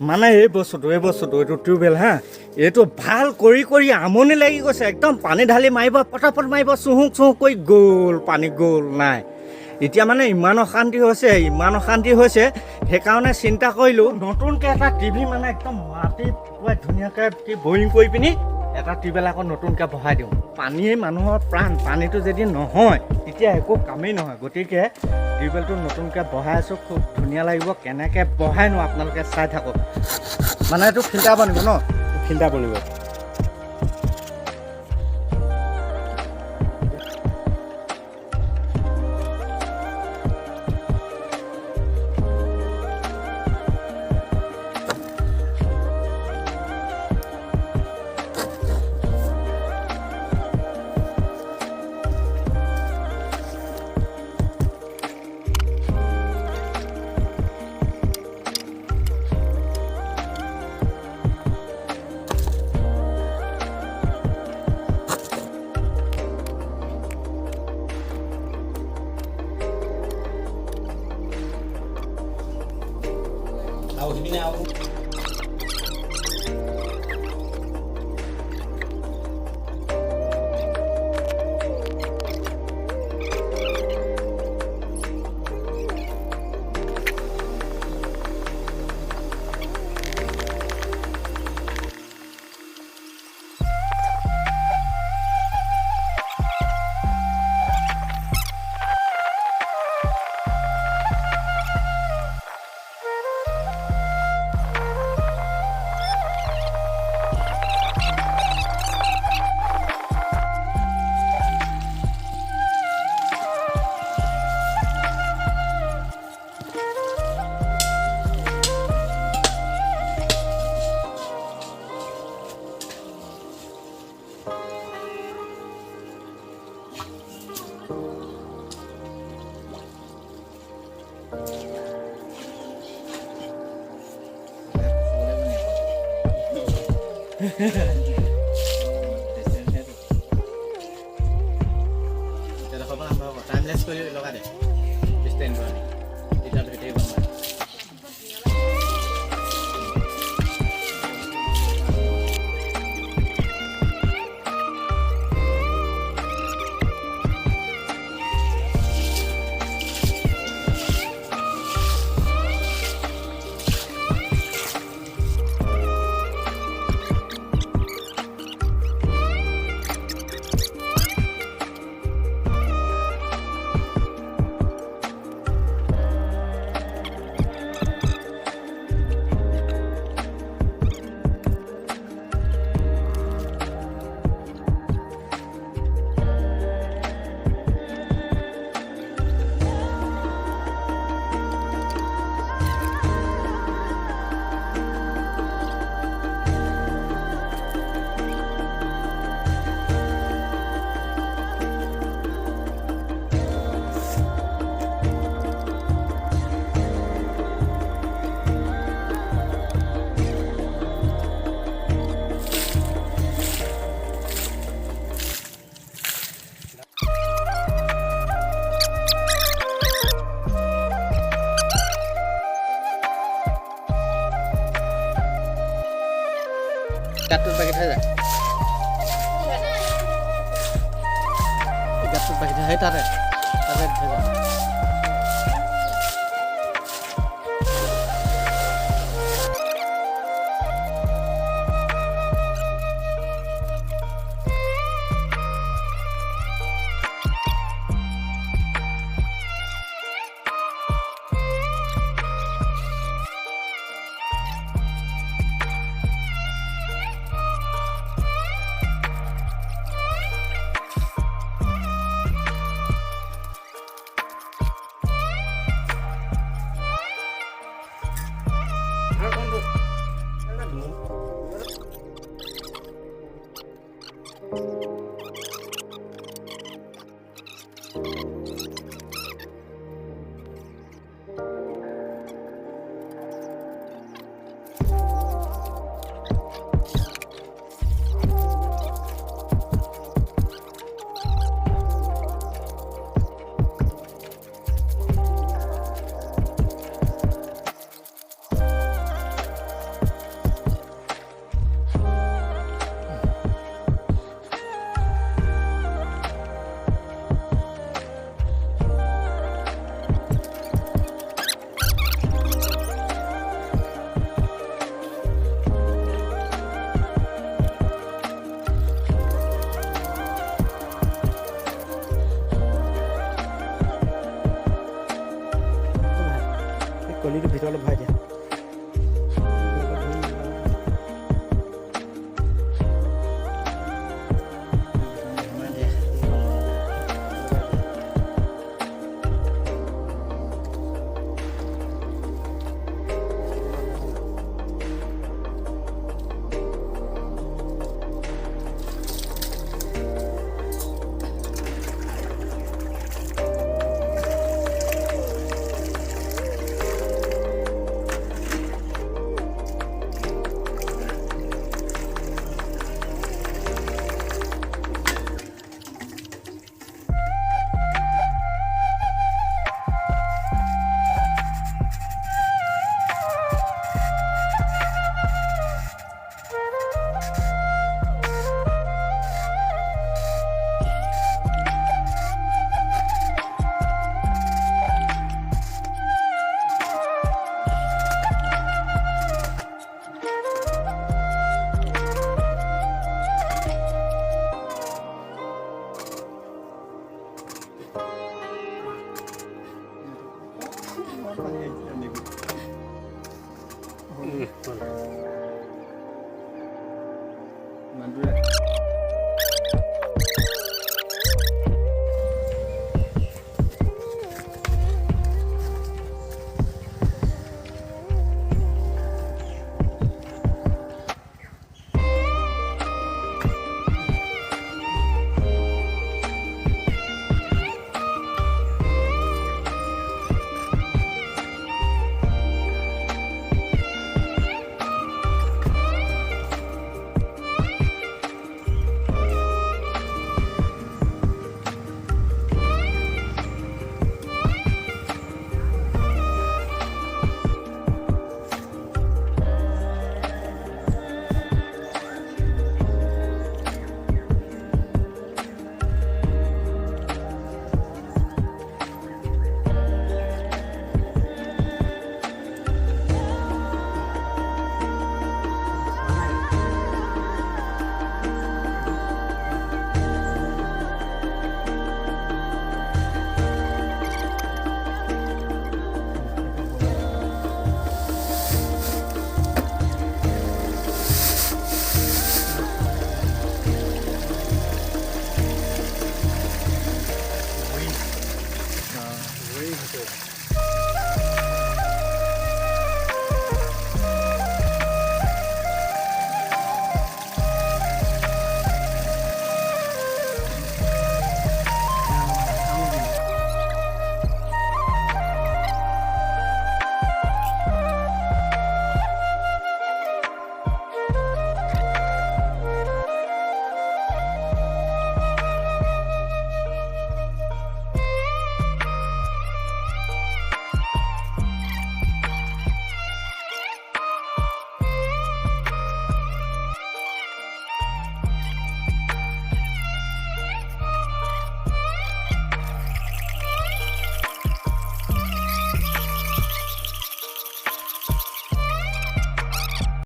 মানে এই বস্তুটো এইটো টিউবৱেল হা এইটো ভাল কৰি আমনি লাগি গৈছে একদম পানী ঢালি মাৰিব পটাপট মাৰিব চুহুক কৰি গ'ল পানী গ'ল নাই এতিয়া মানে ইমান অশান্তি হৈছে সেইকাৰণে চিন্তা কৰিলোঁ নতুনকৈ এটা টিভি মানে একদম মাটি পুৰা ধুনীয়াকৈ বৰিং কৰি পিনি এটা টিউবৱেল আকৌ নতুনকৈ বহাই দিওঁ পানীয়ে মানুহৰ প্ৰাণ পানীটো যদি নহয় তেতিয়া একো কামেই নহয় গতিকে টিউবৱেলটো নতুনকৈ বহাই আছোঁ খুব ধুনীয়া লাগিব কেনেকৈ বহাইনো আপোনালোকে চাই থাকক মানে এইটো ফিল্টাৰ বনিব ন ফিল্টাৰ বনিব টাইমলেছ কৰি লগা দে ষ্টেণ্ড কৰা তেতিয়া ধৰিতে গম পায় গাঁতটোত বাকী থৈ যায় গাঁতটোত বাকী থৈ সেই তাতে থৈ যায় কলিটো ভিতৰলৈ ভৰাই দিয়া Mandu